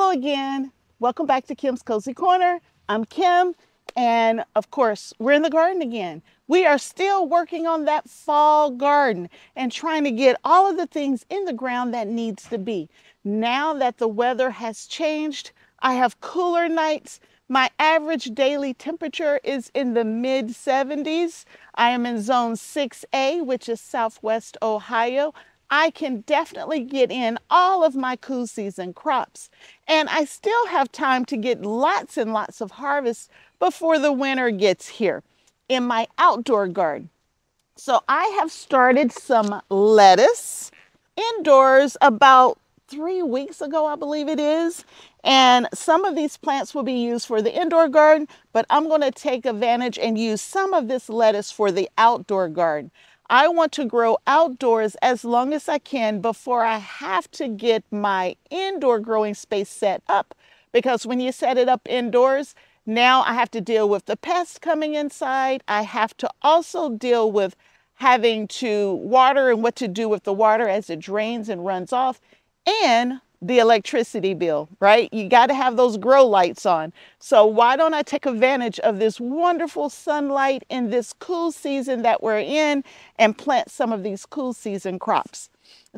Hello again. Welcome back to Kim's Cozy Corner. I'm Kim, and of course, we're in the garden again. We are still working on that fall garden and trying to get all of the things in the ground that needs to be. Now that the weather has changed, I have cooler nights. My average daily temperature is in the mid 70s. I am in zone 6A, which is Southwest Ohio. I can definitely get in all of my cool season crops. And I still have time to get lots and lots of harvests before the winter gets here in my outdoor garden. So I have started some lettuce indoors about 3 weeks ago, I believe it is. And some of these plants will be used for the indoor garden, but I'm going to take advantage and use some of this lettuce for the outdoor garden. I want to grow outdoors as long as I can before I have to get my indoor growing space set up. Because when you set it up indoors, now I have to deal with the pests coming inside. I have to also deal with having to water and what to do with the water as it drains and runs off, and the electricity bill, right? You got to have those grow lights on. So why don't I take advantage of this wonderful sunlight in this cool season that we're in and plant some of these cool season crops?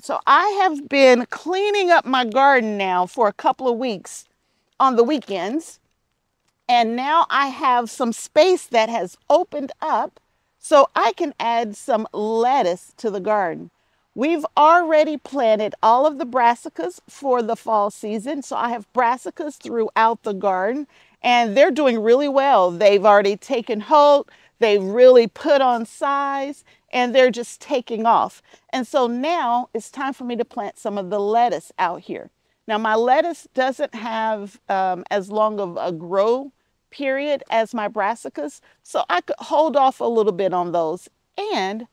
So I have been cleaning up my garden now for a couple of weeks on the weekends. And now I have some space that has opened up so I can add some lettuce to the garden. We've already planted all of the brassicas for the fall season. So I have brassicas throughout the garden and they're doing really well. They've already taken hold. They've really put on size and they're just taking off. And so now it's time for me to plant some of the lettuce out here. Now my lettuce doesn't have as long of a grow period as my brassicas, so I could hold off a little bit on those. And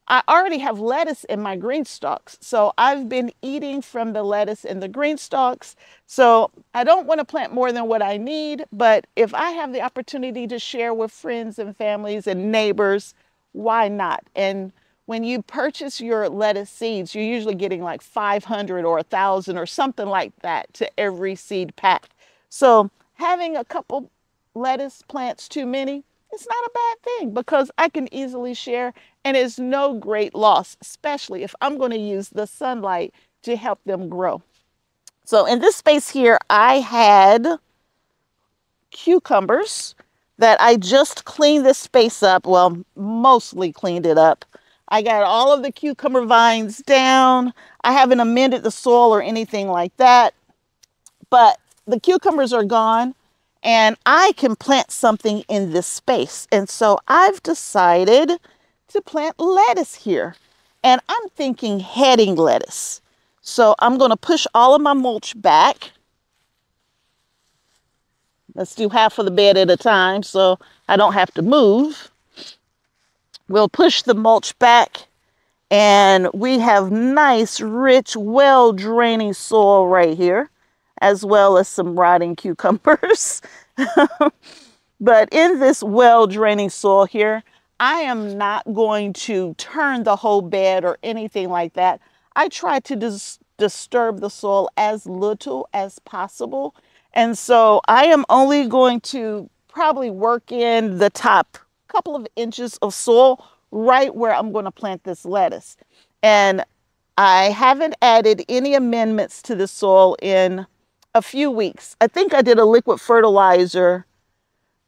I already have lettuce in my GreenStalks, so I've been eating from the lettuce in the GreenStalks. So I don't want to plant more than what I need, but if I have the opportunity to share with friends and families and neighbors, why not? And when you purchase your lettuce seeds, you're usually getting like 500 or 1,000 or something like that to every seed pack. So having a couple lettuce plants too many, it's not a bad thing because I can easily share and it's no great loss, especially if I'm going to use the sunlight to help them grow. So in this space here, I had cucumbers that I just cleaned this space up. Well, mostly cleaned it up. I got all of the cucumber vines down. I haven't amended the soil or anything like that, but the cucumbers are gone. And I can plant something in this space. And so I've decided to plant lettuce here. And I'm thinking heading lettuce. So I'm going to push all of my mulch back. Let's do half of the bed at a time so I don't have to move. We'll push the mulch back. And we have nice, rich, well-draining soil right here, as well as some rotting cucumbers. But in this well-draining soil here, I am not going to turn the whole bed or anything like that. I try to disturb the soil as little as possible. And so I am only going to probably work in the top couple of inches of soil right where I'm going to plant this lettuce. And I haven't added any amendments to the soil in a few weeks. I think I did a liquid fertilizer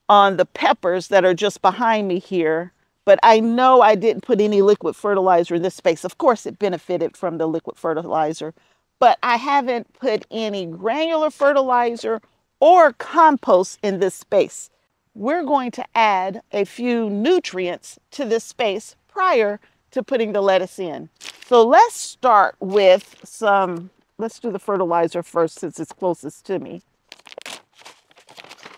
on the peppers that are just behind me here, but I know I didn't put any liquid fertilizer in this space. Of course, it benefited from the liquid fertilizer, but I haven't put any granular fertilizer or compost in this space. We're going to add a few nutrients to this space prior to putting the lettuce in. So let's start with let's do the fertilizer first since it's closest to me.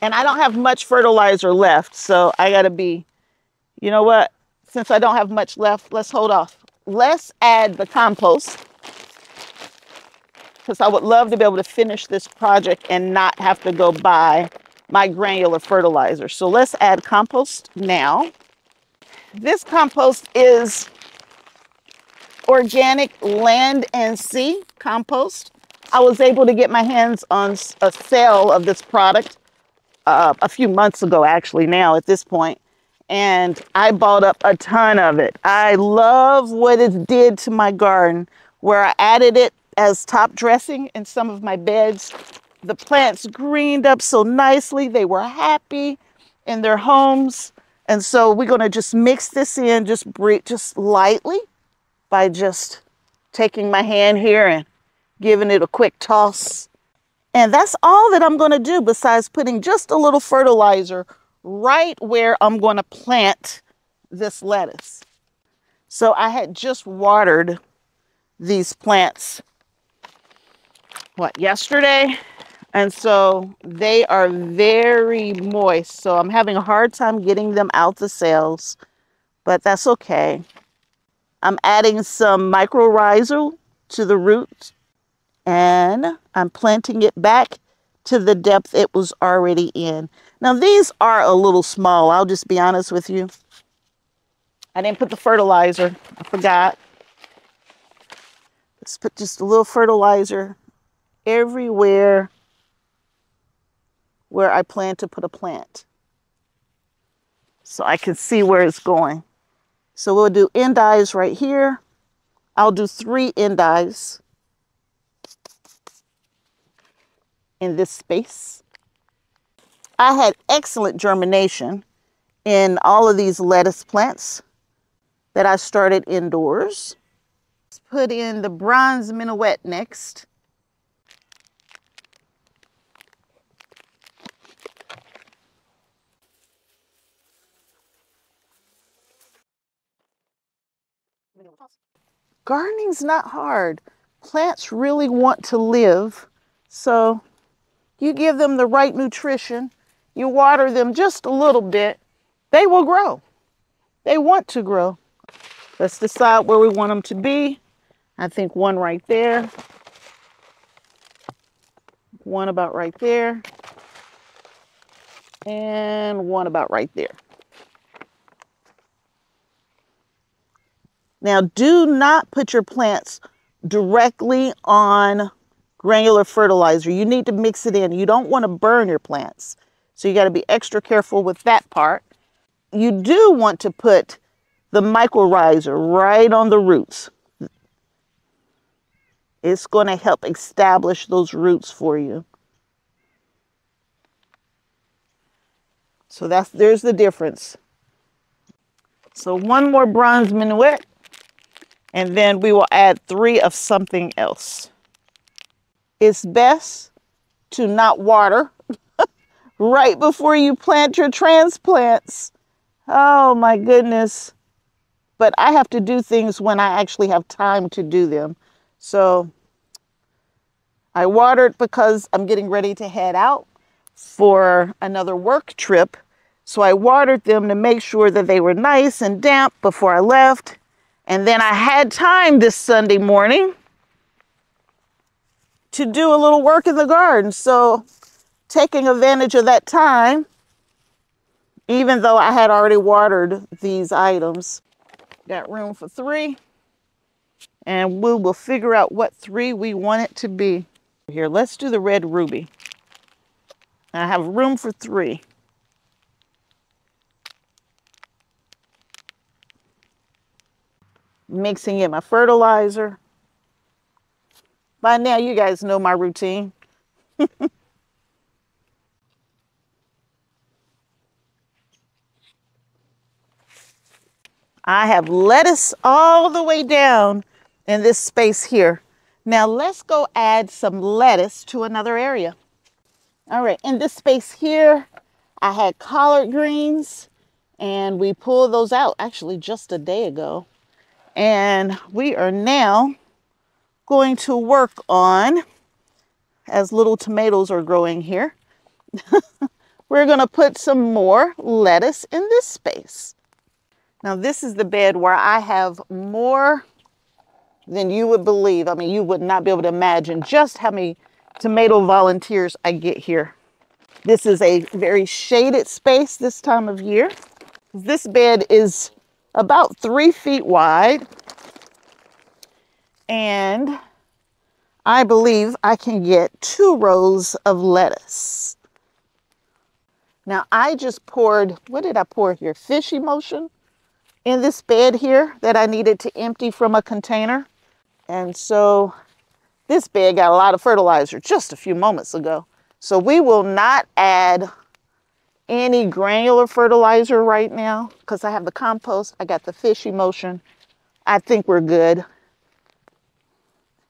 And I don't have much fertilizer left, so I gotta be, you know what? Since I don't have much left, let's hold off. Let's add the compost because I would love to be able to finish this project and not have to go buy my granular fertilizer. So let's add compost now. This compost is organic land and sea compost. I was able to get my hands on a sale of this product a few months ago, actually, now at this point. And I bought up a ton of it. I love what it did to my garden, where I added it as top dressing in some of my beds. The plants greened up so nicely. They were happy in their homes. And so we're going to just mix this in just lightly by just taking my hand here and giving it a quick toss. And that's all that I'm going to do besides putting just a little fertilizer right where I'm going to plant this lettuce. So I had just watered these plants, yesterday? And so they are very moist. So I'm having a hard time getting them out the cells, but that's okay. I'm adding some mycorrhizal to the roots, and I'm planting it back to the depth it was already in. Now these are a little small, I'll just be honest with you. I didn't put the fertilizer, I forgot. Let's put just a little fertilizer everywhere where I plan to put a plant, so I can see where it's going. So we'll do endives right here. I'll do 3 endives in this space. I had excellent germination in all of these lettuce plants that I started indoors. Let's put in the bronze minuet next. Gardening's not hard. Plants really want to live, so you give them the right nutrition, you water them just a little bit, they will grow. They want to grow. Let's decide where we want them to be. I think one right there, one about right there, and one about right there. Now, do not put your plants directly on granular fertilizer. You need to mix it in. You don't want to burn your plants, so you got to be extra careful with that part. You do want to put the mycorrhizer right on the roots. It's going to help establish those roots for you. So there's the difference. So one more bronze minuet, and then we will add 3 of something else. It's best to not water right before you plant your transplants. Oh my goodness. But I have to do things when I actually have time to do them. So I watered because I'm getting ready to head out for another work trip. So I watered them to make sure that they were nice and damp before I left. And then I had time this Sunday morning to do a little work in the garden. So taking advantage of that time, even though I had already watered these items. Got room for 3. And we will figure out what 3 we want it to be. Here, let's do the red ruby. I have room for 3. Mixing in my fertilizer. By now, you guys know my routine. I have lettuce all the way down in this space here. Now let's go add some lettuce to another area. All right, in this space here, I had collard greens, and we pulled those out actually just a day ago. And we are now going to work on, as little tomatoes are growing here, we're going to put some more lettuce in this space. Now this is the bed where I have more than you would believe. I mean, you would not be able to imagine just how many tomato volunteers I get here. This is a very shaded space this time of year. This bed is about 3 feet wide, and I believe I can get 2 rows of lettuce. Now I just poured, what did I pour here? Fish emulsion in this bed here that I needed to empty from a container. And so this bed got a lot of fertilizer just a few moments ago. So we will not add any granular fertilizer right now because I have the compost, I got the fish emulsion. I think we're good.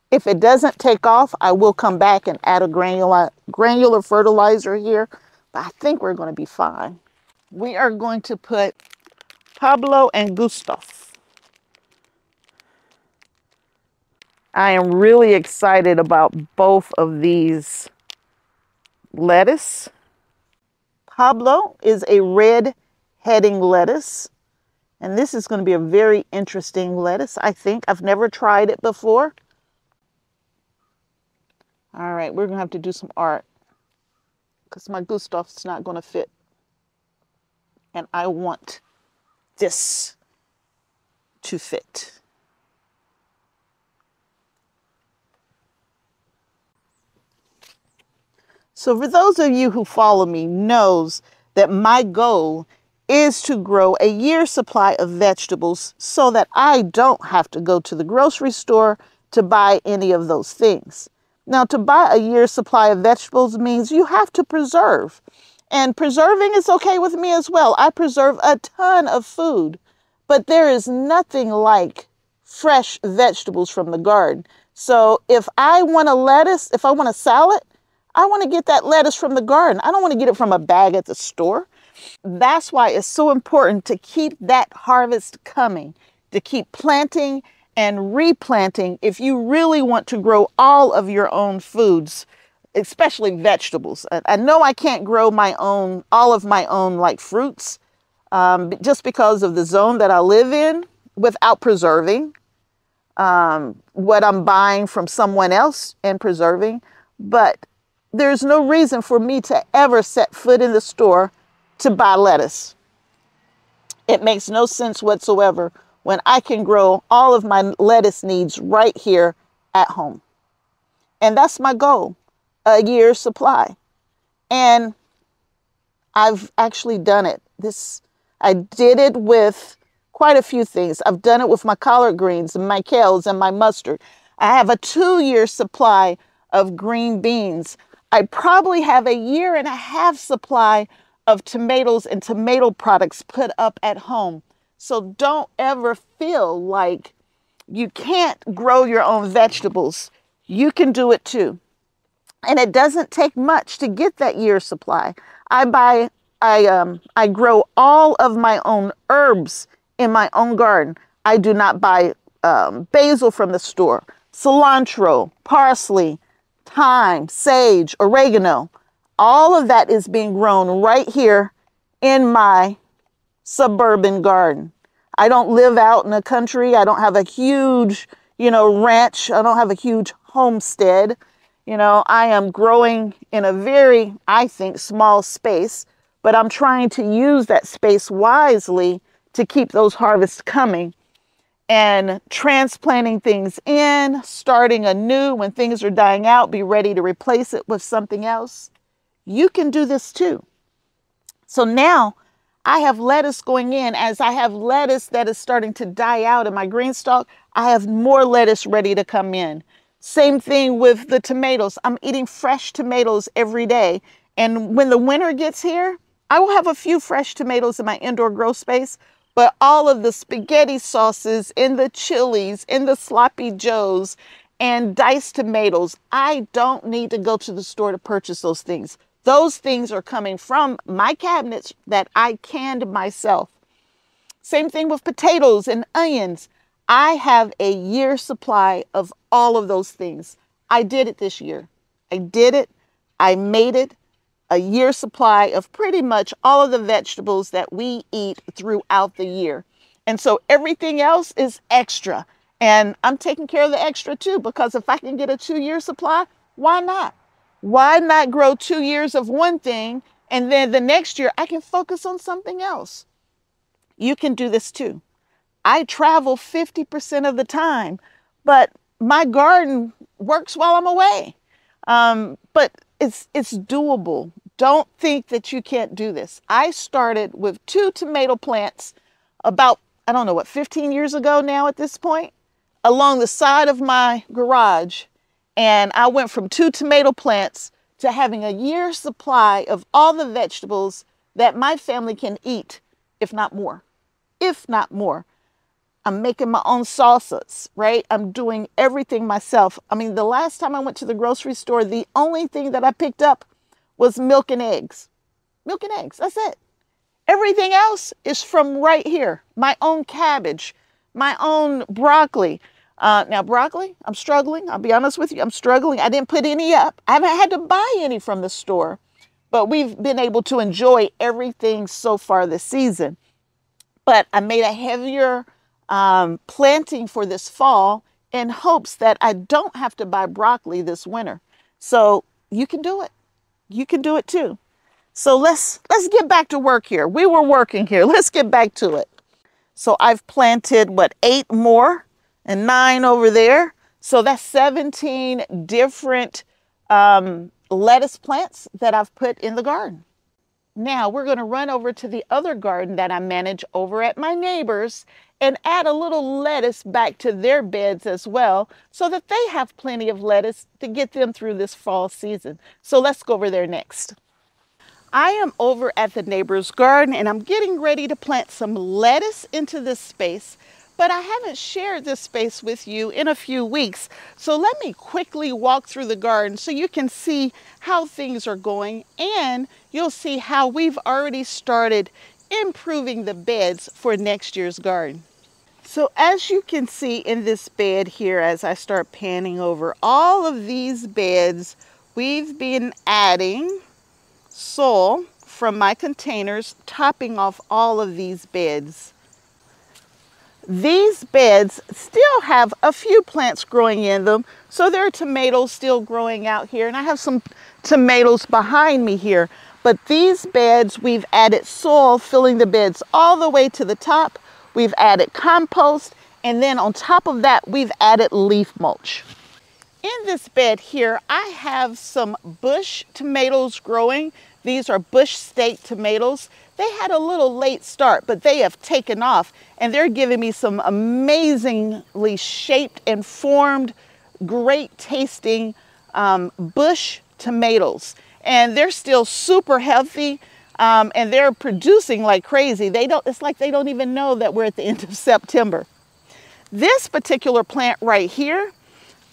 If it doesn't take off, I will come back and add a granular fertilizer here, but I think we're going to be fine. We are going to put Pablo and Gustav. I am really excited about both of these lettuce. Pablo is a red heading lettuce, and this is going to be a very interesting lettuce, I think. I've never tried it before. All right, we're going to have to do some art because my Gustav's not going to fit. And I want this to fit. So for those of you who follow me knows that my goal is to grow a year's supply of vegetables so that I don't have to go to the grocery store to buy any of those things. Now, to buy a year's supply of vegetables means you have to preserve. And preserving is okay with me as well. I preserve a ton of food, but there is nothing like fresh vegetables from the garden. So if I want a lettuce, if I want a salad, I want to get that lettuce from the garden. I don't want to get it from a bag at the store. That's why it's so important to keep that harvest coming, to keep planting and replanting if you really want to grow all of your own foods, especially vegetables. I know I can't grow all of my own like fruits just because of the zone that I live in without preserving what I'm buying from someone else and preserving. But there's no reason for me to ever set foot in the store to buy lettuce. It makes no sense whatsoever when I can grow all of my lettuce needs right here at home. And that's my goal, a year's supply. And I've actually done it. I did it with quite a few things. I've done it with my collard greens and my kales and my mustard. I have a 2-year supply of green beans. I probably have a 1.5 year supply of tomatoes and tomato products put up at home. So don't ever feel like you can't grow your own vegetables. You can do it too. And it doesn't take much to get that year's supply. I grow all of my own herbs in my own garden. I do not buy basil from the store, cilantro, parsley, thyme, sage, oregano. All of that is being grown right here in my suburban garden. I don't live out in the country. I don't have a huge, ranch. I don't have a huge homestead. I am growing in a very, I think, small space, but I'm trying to use that space wisely to keep those harvests coming and transplanting things in, starting anew when things are dying out, be ready to replace it with something else. You can do this too. So now I have lettuce going in. As I have lettuce that is starting to die out in my GreenStalk, I have more lettuce ready to come in. Same thing with the tomatoes. I'm eating fresh tomatoes every day. And when the winter gets here, I will have a few fresh tomatoes in my indoor grow space, but all of the spaghetti sauces and the chilies and the sloppy joes and diced tomatoes, I don't need to go to the store to purchase those things. Those things are coming from my cabinets that I canned myself. Same thing with potatoes and onions. I have a year's supply of all of those things. I did it this year. I did it. I made it. A year's supply of pretty much all of the vegetables that we eat throughout the year. And so everything else is extra. And I'm taking care of the extra too, because if I can get a 2-year supply, why not? Why not grow 2 years of one thing and then the next year I can focus on something else? You can do this too. I travel 50% of the time, but my garden works while I'm away. But it's doable. Don't think that you can't do this. I started with 2 tomato plants about, I don't know what, 15 years ago now at this point, along the side of my garage. And I went from 2 tomato plants to having a year's supply of all the vegetables that my family can eat, if not more. If not more. I'm making my own salsas, right? I'm doing everything myself. I mean, the last time I went to the grocery store, the only thing that I picked up was milk and eggs. Milk and eggs, that's it. Everything else is from right here. My own cabbage, my own broccoli. Now broccoli, I'm struggling. I'll be honest with you, I'm struggling. I didn't put any up. I haven't had to buy any from the store, but we've been able to enjoy everything so far this season. But I made a heavier planting for this fall in hopes that I don't have to buy broccoli this winter. So you can do it. You can do it too. So let's get back to work here. We were working here. Let's get back to it. So I've planted, what, 8 more and 9 over there. So that's 17 different lettuce plants that I've put in the garden. Now we're going to run over to the other garden that I manage over at my neighbor's and add a little lettuce back to their beds as well so that they have plenty of lettuce to get them through this fall season. So let's go over there next. I am over at the neighbor's garden and I'm getting ready to plant some lettuce into this space, but I haven't shared this space with you in a few weeks. So let me quickly walk through the garden so you can see how things are going, and you'll see how we've already started improving the beds for next year's garden. So as you can see in this bed here, as I start panning over all of these beds, we've been adding soil from my containers, topping off all of these beds. These beds still have a few plants growing in them, so there are tomatoes still growing out here, and I have some tomatoes behind me here. But these beds, we've added soil, filling the beds all the way to the top. We've added compost, and then on top of that, we've added leaf mulch. In this bed here, I have some bush tomatoes growing. These are bush steak tomatoes. They had a little late start, but they have taken off, and they're giving me some amazingly shaped and formed, great tasting bush tomatoes. And they're still super healthy, and they're producing like crazy. It's like they don't even know that we're at the end of September. This particular plant right here,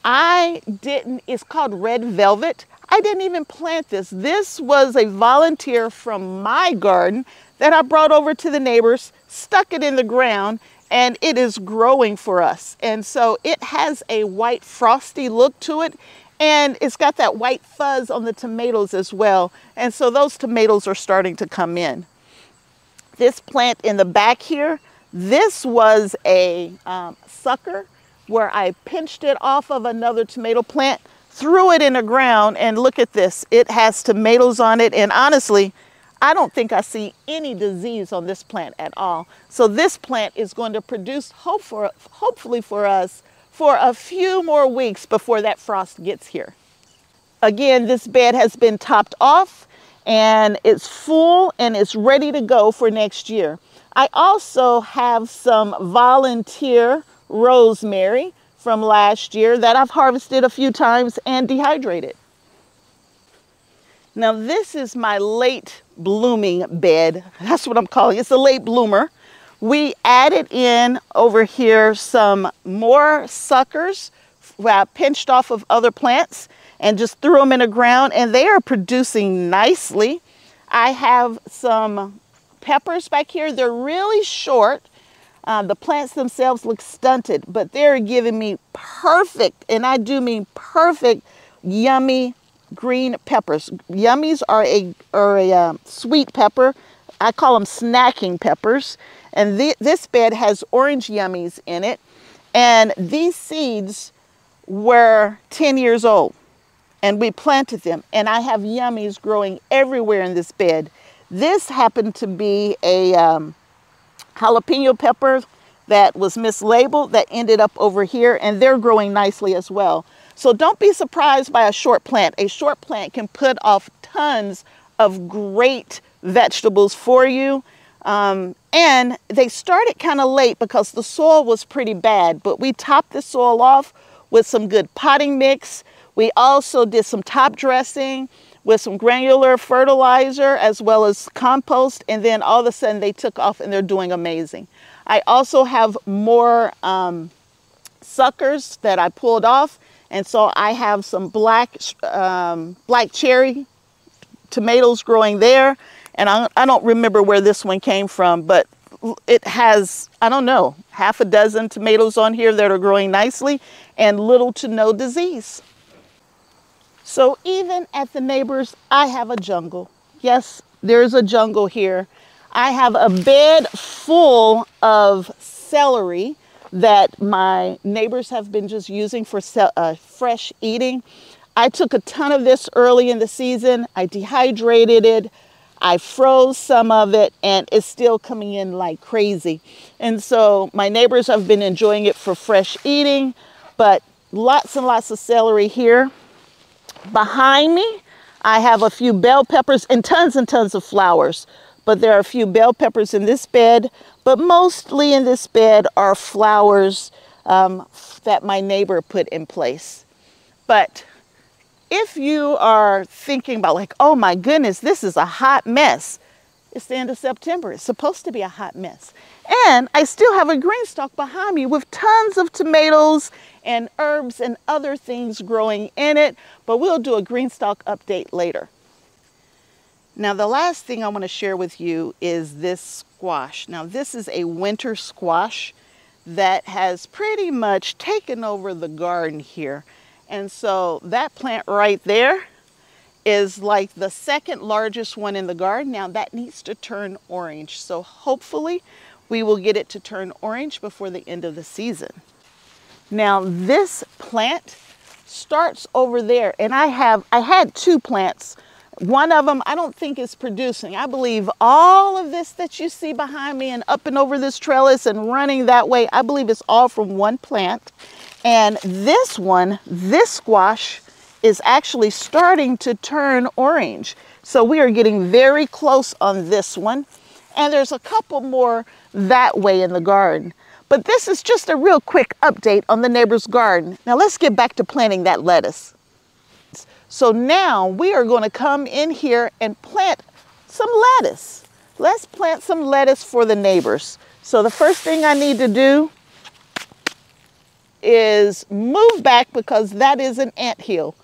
it's called red velvet. I didn't even plant this. This was a volunteer from my garden that I brought over to the neighbors, stuck it in the ground, and it is growing for us. And so it has a white frosty look to it, and it's got that white fuzz on the tomatoes as well. And so those tomatoes are starting to come in. This plant in the back here, this was a sucker where I pinched it off of another tomato plant, threw it in the ground, and look at this. It has tomatoes on it, and honestly, I don't think I see any disease on this plant at all. So this plant is going to produce hopefully for us for a few more weeks before that frost gets here. Again, this bed has been topped off and it's full and it's ready to go for next year. I also have some volunteer rosemary from last year that I've harvested a few times and dehydrated. Now this is my late blooming bed. That's what I'm calling it. It's a late bloomer. We added in over here some more suckers where I pinched off of other plants and just threw them in the ground, and they are producing nicely. I have some peppers back here. They're really short. The plants themselves look stunted, but they're giving me perfect, and I do mean perfect, yummy green peppers. Yummies are a sweet pepper. I call them snacking peppers. And this bed has orange yummies in it. And these seeds were 10 years old. And we planted them. And I have yummies growing everywhere in this bed. This happened to be a jalapeno pepper that was mislabeled that ended up over here. And they're growing nicely as well. So don't be surprised by a short plant. A short plant can put off tons of great vegetables for you. And they started kind of late because the soil was pretty bad, but we topped the soil off with some good potting mix. We also did some top dressing with some granular fertilizer as well as compost, and then all of a sudden they took off and they're doing amazing. I also have more suckers that I pulled off, and so I have some black cherry tomatoes growing there, and I don't remember where this one came from, but it has, I don't know, half a dozen tomatoes on here that are growing nicely and little to no disease. So even at the neighbors, I have a jungle. Yes, there's a jungle here. I have a bed full of celery that my neighbors have been just using for fresh eating. I took a ton of this early in the season. I dehydrated it. I froze some of it, and it's still coming in like crazy. And so my neighbors have been enjoying it for fresh eating, but lots and lots of celery here. Behind me, I have a few bell peppers and tons of flowers, but there are a few bell peppers in this bed, but mostly in this bed are flowers that my neighbor put in place. But if you are thinking about like, oh my goodness, this is a hot mess, it's the end of September. It's supposed to be a hot mess. And I still have a GreenStalk behind me with tons of tomatoes and herbs and other things growing in it, but we'll do a GreenStalk update later. Now, the last thing I want to share with you is this squash. Now, this is a winter squash that has pretty much taken over the garden here. And so that plant right there is like the second largest one in the garden. Now that needs to turn orange. So hopefully we will get it to turn orange before the end of the season. Now this plant starts over there, and I had two plants. One of them I don't think is producing. I believe all of this that you see behind me and up and over this trellis and running that way, I believe it's all from one plant. And this one, this squash, is actually starting to turn orange. So we are getting very close on this one. And there's a couple more that way in the garden. But this is just a real quick update on the neighbor's garden. Now let's get back to planting that lettuce. So now we are going to come in here and plant some lettuce. Let's plant some lettuce for the neighbors. So the first thing I need to do is move back because that is an anthill.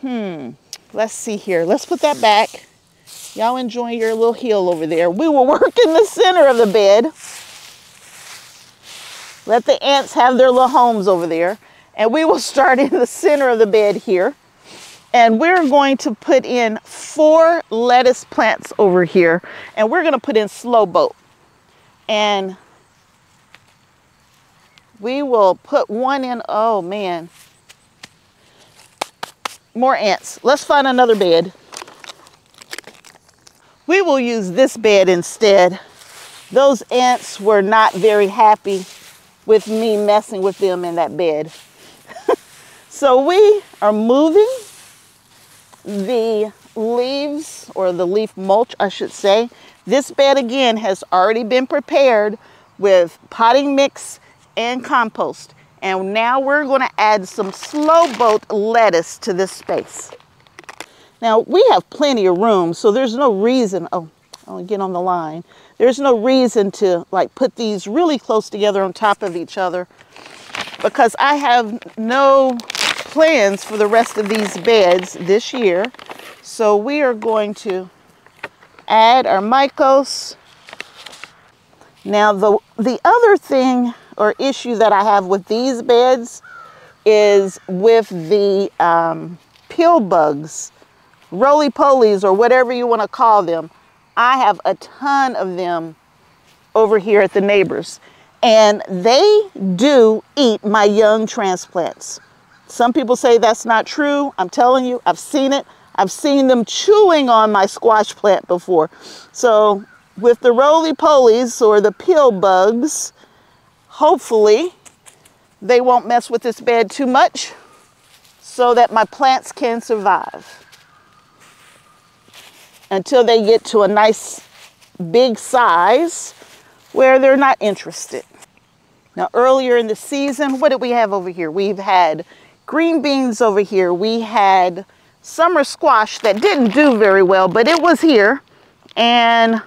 Let's see here. Let's put that back. Y'all enjoy your little hill over there. We will work in the center of the bed. Let the ants have their little homes over there. And we will start in the center of the bed here. And we're going to put in 4 lettuce plants over here. And we're going to put in slow boat. And we will put one in, oh man, more ants. Let's find another bed. We will use this bed instead. Those ants were not very happy with me messing with them in that bed. So we are moving the leaves, or the leaf mulch, I should say. This bed again has already been prepared with potting mix and compost. And now we're going to add some slow boat lettuce to this space. Now we have plenty of room, so there's no reason, I'll get on the line. There's no reason to like put these really close together on top of each other, because I have no plans for the rest of these beds this year. So we are going to add our mycos. Now the other thing or issue that I have with these beds is with the pill bugs, roly-polies, or whatever you want to call them. I have a ton of them over here at the neighbors, and they do eat my young transplants. Some people say that's not true. I'm telling you, I've seen it. I've seen them chewing on my squash plant before. So with the roly-polies or the pill bugs, hopefully they won't mess with this bed too much. so that my plants can survive until they get to a nice big size where they're not interested. Now, earlier in the season, what did we have over here? We've had green beans over here. We had summer squash that didn't do very well, but it was here. And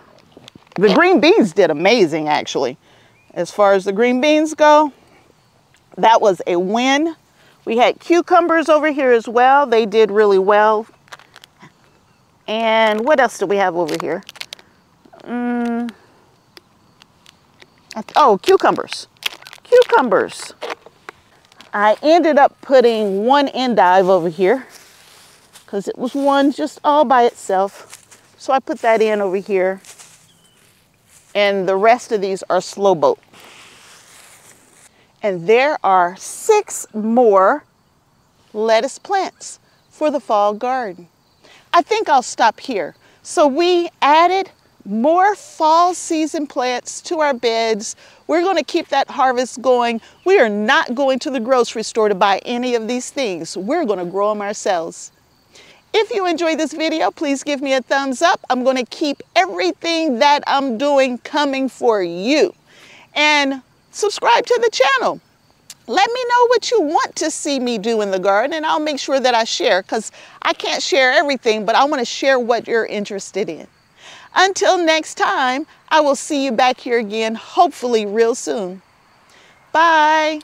the green beans did amazing, actually. As far as the green beans go, that was a win. We had cucumbers over here as well. They did really well. And what else do we have over here? Oh, cucumbers. Cucumbers. I ended up putting one endive over here because it was one just all by itself. So I put that in over here. And the rest of these are slow boat. And there are 6 more lettuce plants for the fall garden. I think I'll stop here. So we added more fall season plants to our beds. We're going to keep that harvest going. We are not going to the grocery store to buy any of these things. We're going to grow them ourselves. If you enjoyed this video, please give me a thumbs up. I'm going to keep everything that I'm doing coming for you. And subscribe to the channel. Let me know what you want to see me do in the garden, and I'll make sure that I share, because I can't share everything, but I want to share what you're interested in. Until next time, I will see you back here again, hopefully real soon. Bye.